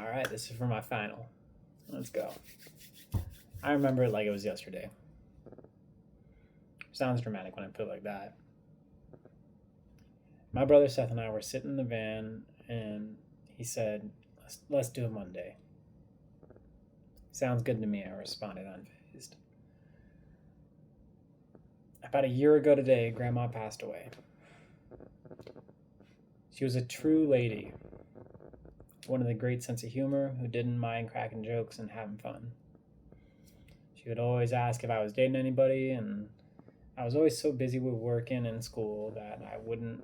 All right, this is for my final. Let's go. I remember it like it was yesterday. Sounds dramatic when I put it like that. My brother Seth and I were sitting in the van, and he said, "Let's do it Monday." Sounds good to me, I responded unfazed. About a year ago today, Grandma passed away. She was a true lady, one of the great sense of humor who didn't mind cracking jokes and having fun. She would always ask if I was dating anybody, and I was always so busy with working and school that I would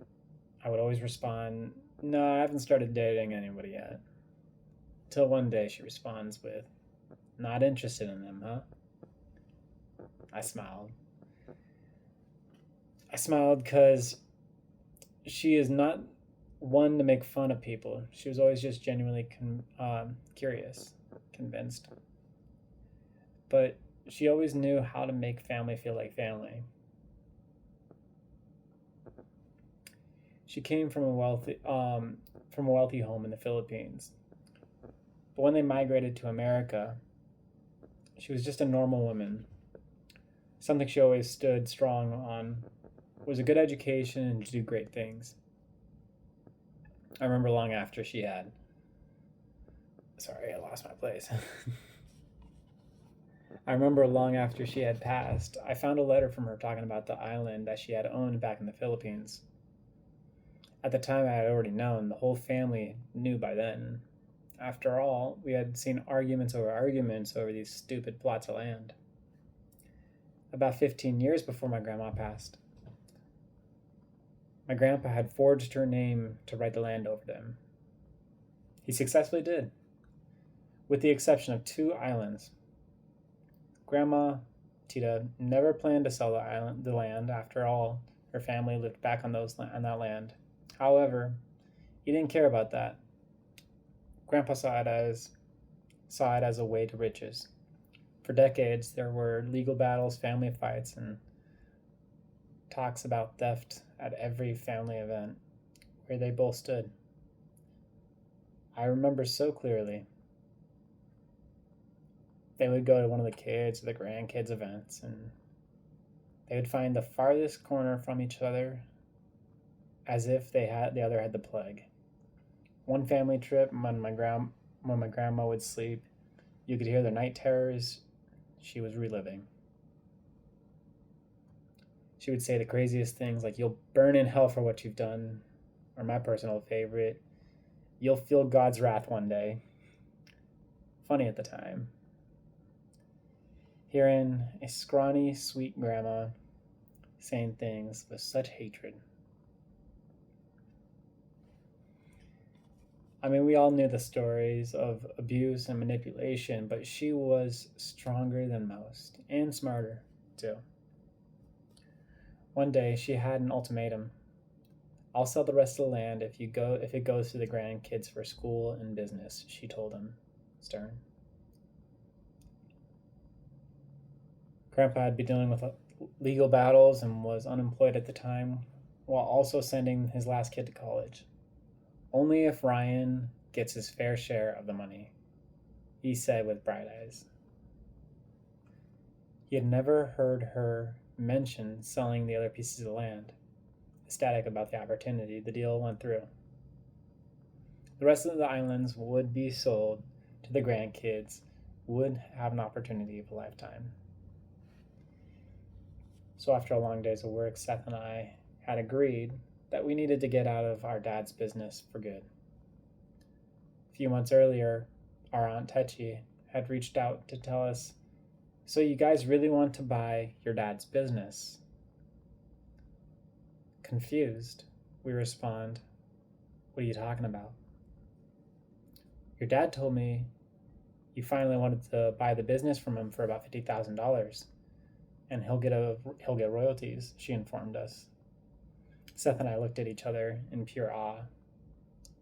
always respond, "No, I haven't started dating anybody yet." Till one day she responds with, "Not interested in them, huh?" I smiled. I smiled because she is not one to make fun of people. She was always just genuinely curious, convinced. But she always knew how to make family feel like family. She came from a wealthy home in the Philippines. But when they migrated to America, she was just a normal woman. Something she always stood strong on was a good education and to do great things. I remember long after she had. Sorry, I lost my place. I remember long after she had passed, I found a letter from her talking about the island that she had owned back in the Philippines. At the time, I had already known, the whole family knew by then. After all, we had seen arguments over these stupid plots of land. About 15 years before my grandma passed, my grandpa had forged her name to write the land over them. He successfully did, with the exception of two islands. Grandma Tita never planned to sell the land. After all, her family lived back on that land. However, he didn't care about that. Grandpa saw it as a way to riches. For decades, there were legal battles, family fights, and talks about theft at every family event where they both stood. I remember so clearly. They would go to one of the kids or the grandkids' events, and they would find the farthest corner from each other as if the other had the plague. One family trip, when my grandma would sleep, you could hear the night terrors she was reliving. She would say the craziest things like, "You'll burn in hell for what you've done," or my personal favorite, "You'll feel God's wrath one day." Funny at the time. Hearing a scrawny, sweet grandma saying things with such hatred. I mean, we all knew the stories of abuse and manipulation, but she was stronger than most and smarter, too. One day, she had an ultimatum. "I'll sell the rest of the land if it goes to the grandkids for school and business," she told him, stern. Grandpa had been dealing with legal battles and was unemployed at the time, while also sending his last kid to college. "Only if Ryan gets his fair share of the money," he said with bright eyes. He had never heard her mention selling the other pieces of land. Ecstatic about the opportunity, the deal went through. The rest of the islands would be sold to the grandkids, would have an opportunity of a lifetime. So after a long day's of work, Seth and I had agreed that we needed to get out of our dad's business for good. A few months earlier, our Aunt Tetchy had reached out to tell us, "So you guys really want to buy your dad's business?" Confused, we respond, "What are you talking about?" "Your dad told me you finally wanted to buy the business from him for about $50,000, and he'll get royalties," she informed us. Seth and I looked at each other in pure awe.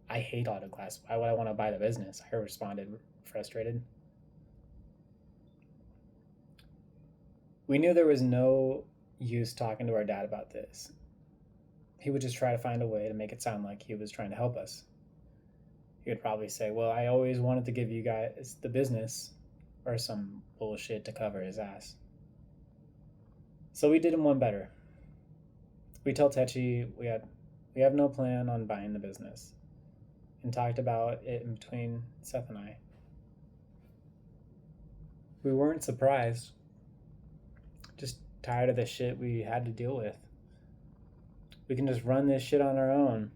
"I hate auto glass. Why would I want to buy the business?" I responded, frustrated. We knew there was no use talking to our dad about this. He would just try to find a way to make it sound like he was trying to help us. he would probably say, well, I always wanted to give you guys the business, or some bullshit to cover his ass. So we did him one better. We told Techi we have no plan on buying the business, and talked about it in between Seth and I. We weren't surprised, just tired of the shit we had to deal with. We can just run this shit on our own.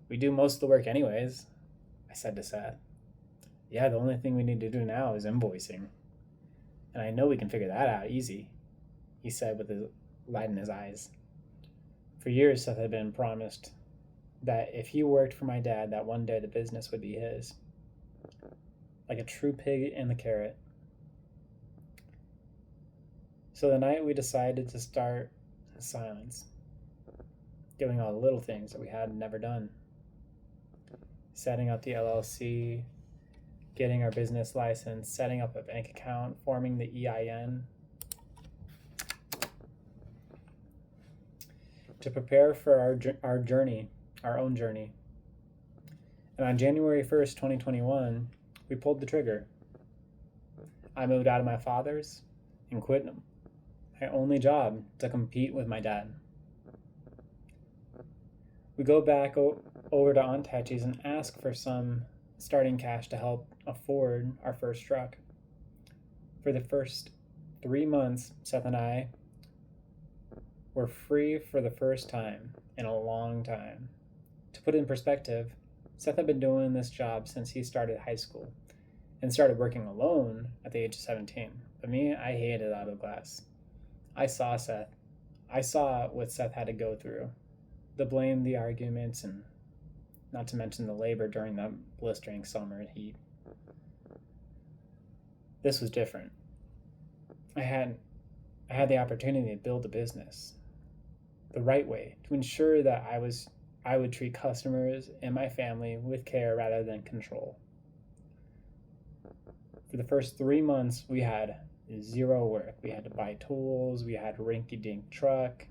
We do most of the work anyways, I said to Seth. Yeah, the only thing we need to do now is invoicing. And I know we can figure that out easy, he said with a light in his eyes. For years, Seth had been promised that if he worked for my dad, that one day the business would be his. Like a true pig in the carrot. So the night we decided to start in silence, doing all the little things that we had never done. Setting up the LLC, getting our business license, setting up a bank account, forming the EIN. To prepare for our journey, our own journey. And on January 1st, 2021, we pulled the trigger. I moved out of my father's and quit my only job to compete with my dad. We go back over to Aunt Techi's and ask for some starting cash to help afford our first truck. For the first 3 months, Seth and I were free for the first time in a long time. To put it in perspective, Seth had been doing this job since he started high school and started working alone at the age of 17. But me, I hated auto glass. I saw what Seth had to go through. The blame, the arguments, and not to mention the labor during the blistering summer heat. This was different. I had the opportunity to build a business the right way, to ensure that I would treat customers and my family with care rather than control. For the first 3 months, we had zero work. We had to buy tools. We had a rinky-dink truck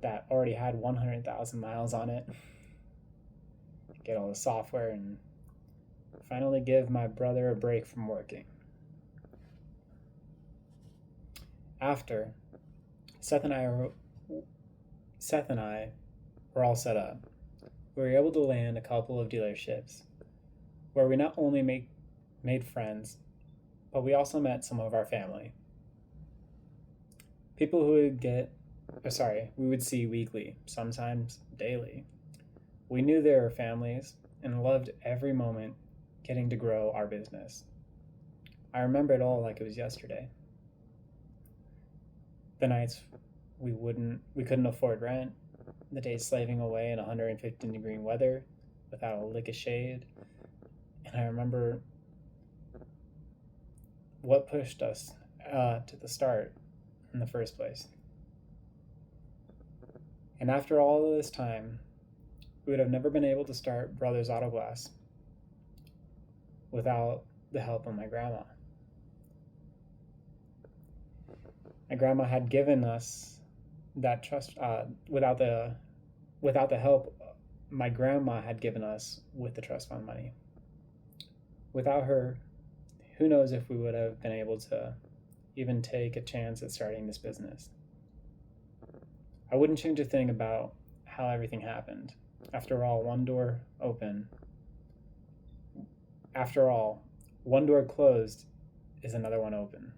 that already had 100,000 miles on it. Get all the software and finally give my brother a break from working. After, Seth and I were all set up. We were able to land a couple of dealerships where we not only made friends, but we also met some of our family. People who we would see weekly, sometimes daily. We knew they were families and loved every moment getting to grow our business. I remember it all like it was yesterday. The nights we couldn't afford rent, the days slaving away in 115-degree weather without a lick of shade. And I remember what pushed us to the start in the first place. And after all of this time, we would have never been able to start Brothers Auto Glass without the help of my grandma. My grandma had given us that trust without the help my grandma had given us with the trust fund money. Without her, who knows if we would have been able to even take a chance at starting this business. I wouldn't change a thing about how everything happened. After all, one door closed is another one open.